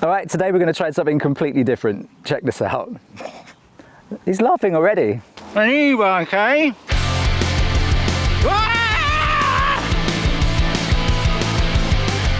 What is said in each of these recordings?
All right, today we're going to try something completely different. Check this out. He's laughing already. An e-bike, eh?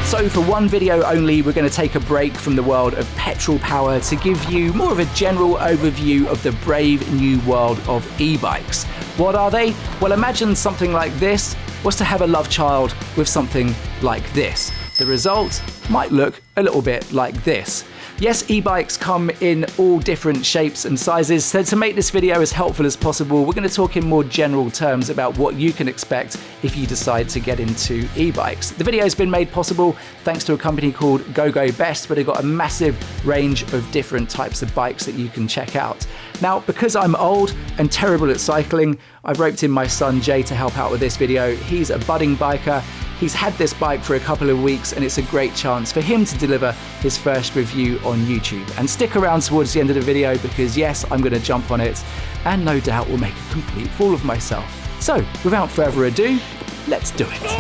So for one video only, we're going to take a break from the world of petrol power to give you more of a general overview of the brave new world of e-bikes. What are they? Well, imagine something like this was to have a love child with something like this. The result might look a little bit like this. Yes, e-bikes come in all different shapes and sizes, so to make this video as helpful as possible, we're going to talk in more general terms about what you can expect if you decide to get into e-bikes. The video has been made possible thanks to a company called GoGo Best, where they've got a massive range of different types of bikes that you can check out. Now, because I'm old and terrible at cycling, I've roped in my son Jay to help out with this video. He's a budding biker. He's had this bike for a couple of weeks, and it's a great chance for him to deliver his first review on YouTube. And stick around towards the end of the video because yes, I'm going to jump on it and no doubt will make a complete fool of myself. So without further ado, let's do it.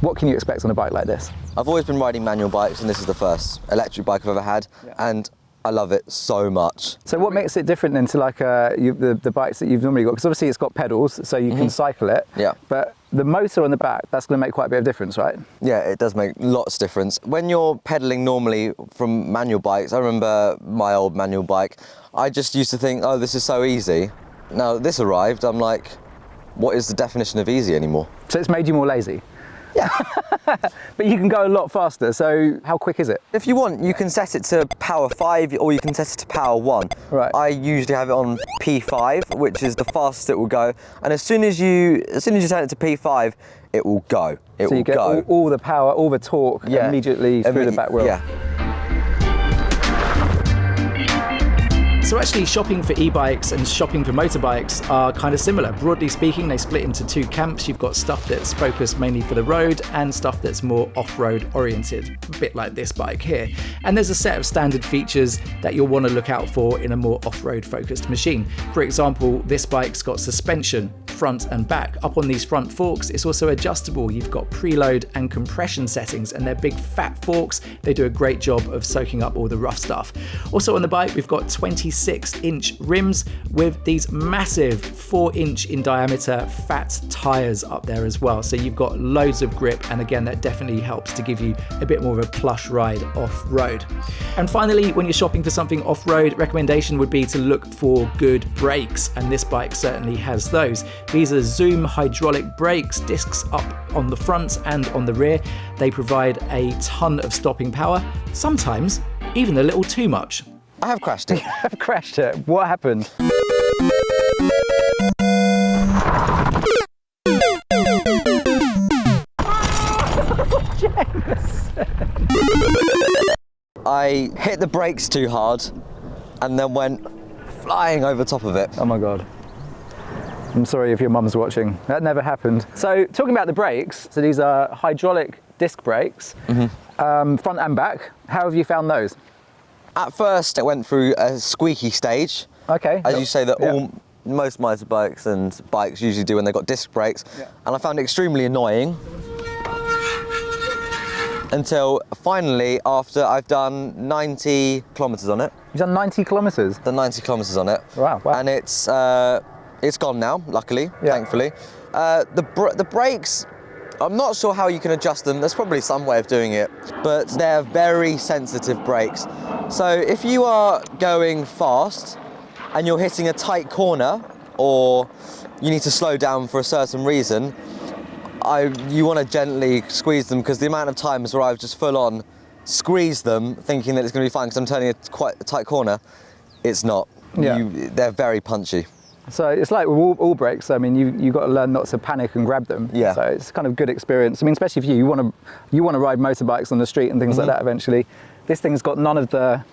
What can you expect on a bike like this? I've always been riding manual bikes and this is the first electric bike I've ever had, and I love it so much. So what makes it different than to like the bikes that you've normally got? Because obviously it's got pedals, so you can cycle it. Yeah. But the motor on the back, that's going to make quite a bit of difference, right? Yeah, it does make lots of difference. When you're pedaling normally from manual bikes, I remember my old manual bike, I just used to think, oh, this is so easy. Now this arrived, I'm like, what is the definition of easy anymore? So it's made you more lazy? Yeah. But you can go a lot faster, so how quick is it? If you want, you can set it to power 5 or you can set it to power 1. Right. I usually have it on P5, which is the fastest it will go. And as soon as you turn it to P5, it will go. It so will you get go. all the power, all the torque immediately through the back wheel. Yeah. So actually shopping for e-bikes and shopping for motorbikes are kind of similar. Broadly speaking, they split into two camps. You've got stuff that's focused mainly for the road and stuff that's more off-road oriented, a bit like this bike here. And there's a set of standard features that you'll want to look out for in a more off-road focused machine. For example, this bike's got suspension, front and back. Up on these front forks, it's also adjustable. You've got preload and compression settings, and they're big fat forks. They do a great job of soaking up all the rough stuff. Also on the bike, we've got 26-inch rims with these massive 4-inch in diameter fat tires up there as well. So you've got loads of grip, and again, that definitely helps to give you a bit more of a plush ride off-road. And finally, when you're shopping for something off-road, recommendation would be to look for good brakes, and this bike certainly has those. These are Zoom hydraulic brakes, discs up on the front and on the rear. They provide a ton of stopping power, sometimes even a little too much. I have crashed it. I've crashed it. What happened? I hit the brakes too hard and then went flying over top of it. Oh my God. I'm sorry if your mum's watching. That never happened. So talking about the brakes, so these are hydraulic disc brakes, front and back. How have you found those? At first, it went through a squeaky stage. Okay. As you say that most motorbikes and bikes usually do when they've got disc brakes. Yeah. And I found it extremely annoying. Until finally, after I've done 90 kilometers on it. You've done 90 kilometers? Done 90 kilometers on it. Wow. And it's gone now, luckily, thankfully. The brakes, I'm not sure how you can adjust them. There's probably some way of doing it, but they're very sensitive brakes. So if you are going fast and you're hitting a tight corner, or you need to slow down for a certain reason, you want to gently squeeze them, because the amount of times where I've just full on squeezed them thinking that it's going to be fine because I'm turning quite a tight corner, it's not. They're very punchy. So it's like with all brakes. I mean, you've got to learn not to panic and grab them. Yeah. So it's kind of good experience. I mean, especially if you want to ride motorbikes on the street and things like that eventually. This thing's got none of the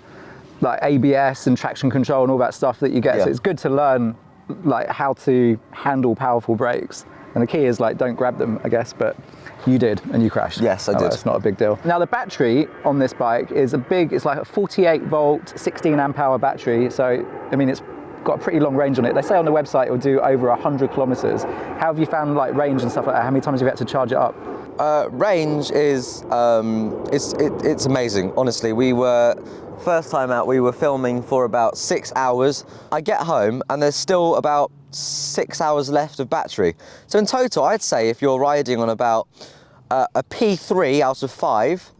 like ABS and traction control and all that stuff that you get. So it's good to learn like how to handle powerful brakes. And the key is like, don't grab them, I guess, but you did and you crashed. Yes, I did. It's not a big deal. Now the battery on this bike is it's like a 48 volt, 16 amp hour battery. So, I mean, it's got a pretty long range on it. They say on the website it will do over 100 kilometers. How have you found like range and stuff like that? How many times have you had to charge it up? Range is it's amazing. Honestly, first time out, we were filming for about 6 hours. I get home and there's still about 6 hours left of battery. So in total, I'd say if you're riding on about a P3 out of 5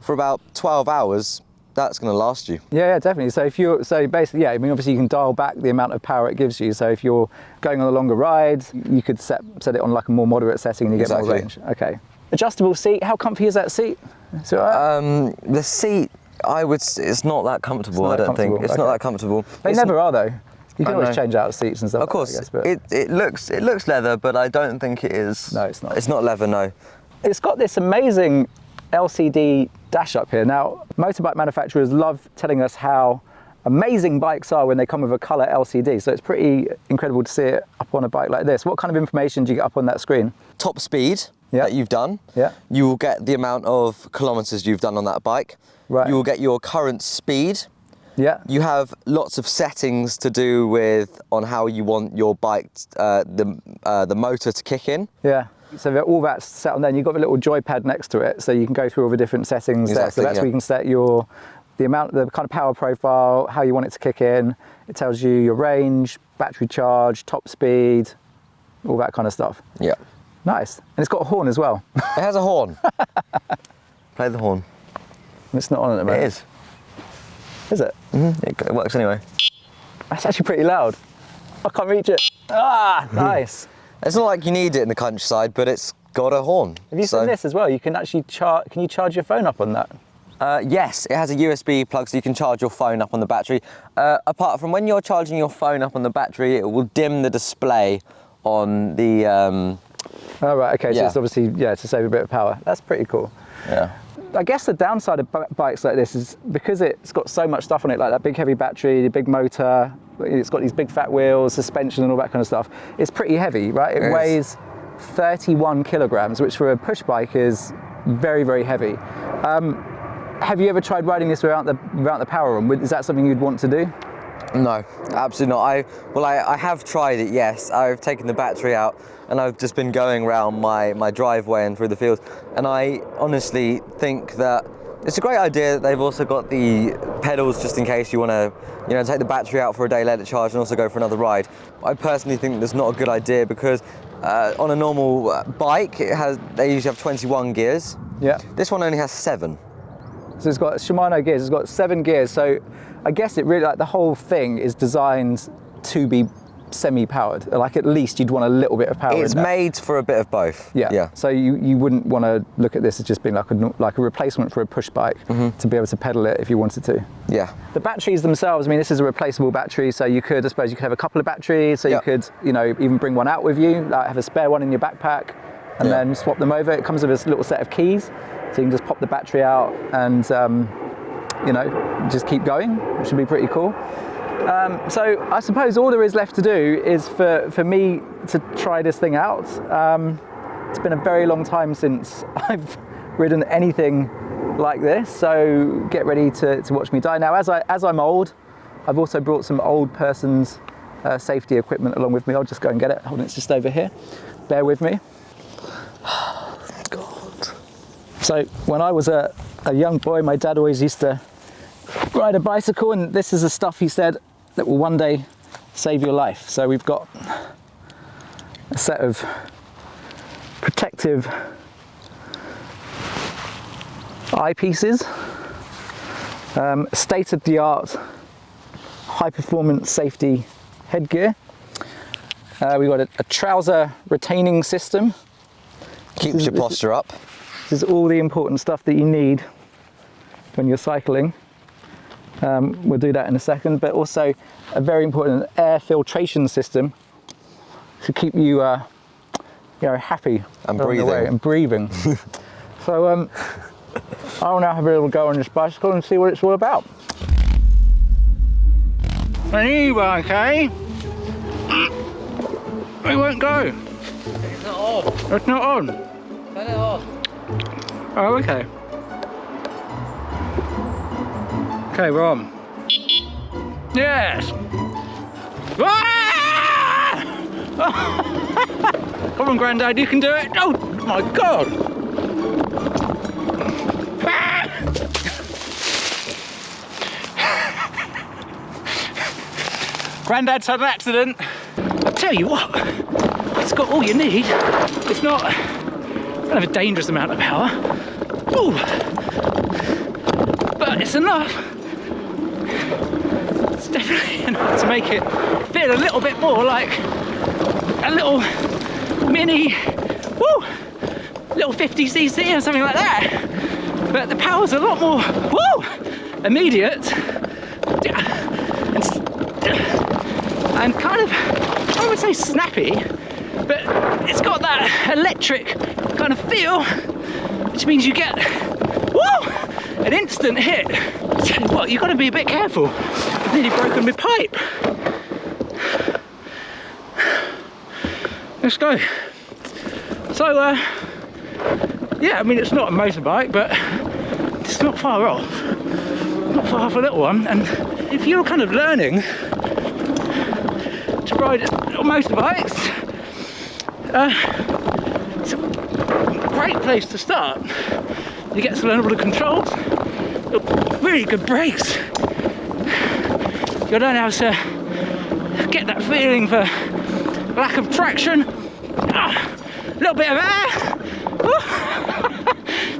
for about 12 hours, that's going to last you. Yeah, definitely. So basically, yeah, I mean, obviously you can dial back the amount of power it gives you. So if you're going on a longer ride, you could set it on like a more moderate setting and you get more range. Okay. Adjustable seat. How comfy is that seat? Is it all right? The seat, I would say, it's not that comfortable. I don't think it's not that comfortable. They never are though. You can always change out seats and stuff. Of course, I guess, but it looks leather, but I don't think it is. No, it's not. It's not leather, no. It's got this amazing LCD dash up here. Now, motorbike manufacturers love telling us how amazing bikes are when they come with a colour LCD. So it's pretty incredible to see it up on a bike like this. What kind of information do you get up on that screen? Top speed that you've done. Yeah. You will get the amount of kilometres you've done on that bike. Right. You will get your current speed. Yeah. You have lots of settings to do with on how you want your bike, the motor to kick in. Yeah. So all that's set on there, and you've got a little joypad next to it, so you can go through all the different settings there. So that's where you can set the kind of power profile, how you want it to kick in. It tells you your range, battery charge, top speed, all that kind of stuff. Yeah. Nice. And it's got a horn as well. It has a horn. Play the horn. It's not on at the moment. It is. Is it? Mm-hmm. It works anyway. That's actually pretty loud. I can't reach it. Ah, nice. It's not like you need it in the countryside, but it's got a horn. Have you seen this as well? You can actually can you charge your phone up on that? Yes, it has a USB plug so you can charge your phone up on the battery. Apart from when you're charging your phone up on the battery, it will dim the display on the... Oh, right, okay, so it's obviously, to save a bit of power. That's pretty cool. Yeah. I guess the downside of bikes like this is because it's got so much stuff on it, like that big heavy battery, the big motor, it's got these big fat wheels, suspension and all that kind of stuff. It's pretty heavy, right? It weighs 31 kilograms, which for a push bike is very, very heavy. Have you ever tried riding this without the power on? Is that something you'd want to do? No, absolutely not. I have tried it, yes. I've taken the battery out and I've just been going around my driveway and through the fields. And I honestly think that it's a great idea that they've also got the pedals just in case you want to, take the battery out for a day, let it charge and also go for another ride. I personally think that's not a good idea because on a normal bike, they usually have 21 gears. Yeah. This one only has 7. So it's got Shimano gears, it's got 7 gears. So I guess it really, the whole thing is designed to be semi-powered. Like at least you'd want a little bit of power. It's made for a bit of both. Yeah. So you wouldn't want to look at this as just being like a replacement for a push bike to be able to pedal it if you wanted to. Yeah. The batteries themselves, I mean, this is a replaceable battery, so I suppose you could have a couple of batteries, so you could, even bring one out with you, like have a spare one in your backpack, and then swap them over. It comes with a little set of keys, so you can just pop the battery out and just keep going, which would be pretty cool. So I suppose all there is left to do is for me to try this thing out. It's been a very long time since I've ridden anything like this, so get ready to watch me die. Now, as I'm old, I've also brought some old person's safety equipment along with me. I'll just go and get it. Hold on, it's just over here. Bear with me. God. So when I was a young boy, my dad always used to ride a bicycle, and this is the stuff he said that will one day save your life. So we've got a set of protective eyepieces, state-of-the-art high-performance safety headgear. We've got a trouser retaining system. Keeps your posture up. This is all the important stuff that you need when you're cycling. We'll do that in a second, but also a very important air filtration system to keep you, happy and breathing. And breathing. So I'll now have a little go on this bicycle and see what it's all about. An e-bike, eh? It won't go. It's not on. It's not on. Turn it off. Oh, okay. Okay, we're on. Yes! Ah! Come on, Grandad, you can do it! Oh my God! Granddad's had an accident. I'll tell you what, it's got all you need. It's not kind of a dangerous amount of power. Ooh. But it's enough. It's definitely enough to make it feel a little bit more like a little mini, woo, little 50cc or something like that. But the power's a lot more, woo, immediate and kind of, I would say snappy, but it's got that electric kind of feel, which means you get, woo, an instant hit. I tell you what, you've got to be a bit careful. I've nearly broken my pipe. Let's go. So, yeah, I mean, it's not a motorbike, but it's not far off. Not far off a little one. And if you're kind of learning to ride motorbikes, it's a great place to start. You get to learn all the controls, really good brakes. You'll learn how to get that feeling for lack of traction. A little bit of air.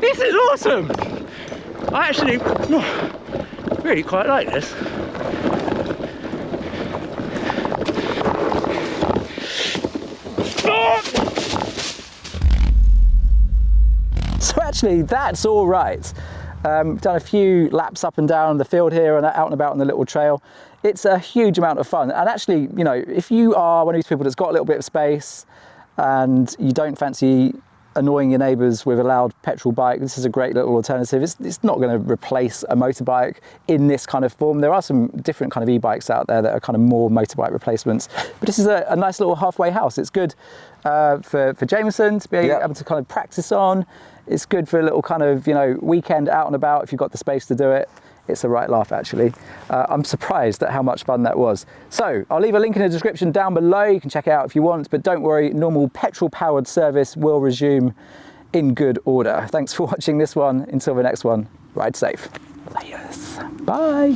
This is awesome. I actually really quite like this. So actually, that's all right. Done a few laps up and down the field here and out and about on the little trail. It's a huge amount of fun. And actually, you know, if you are one of these people that's got a little bit of space and you don't fancy annoying your neighbours with a loud petrol bike, this is a great little alternative. It's not going to replace a motorbike in this kind of form. There are some different kind of e-bikes out there that are kind of more motorbike replacements, but this is a nice little halfway house. It's good for Jameson to be able to kind of practice on. It's good for a little kind of, you know, weekend out and about if you've got the space to do it. It's a right laugh, actually. I'm surprised at how much fun that was. So I'll leave a link in the description down below. You can check it out if you want, but don't worry, normal petrol-powered service will resume in good order. Thanks for watching this one. Until the next one, ride safe. Laters. Bye.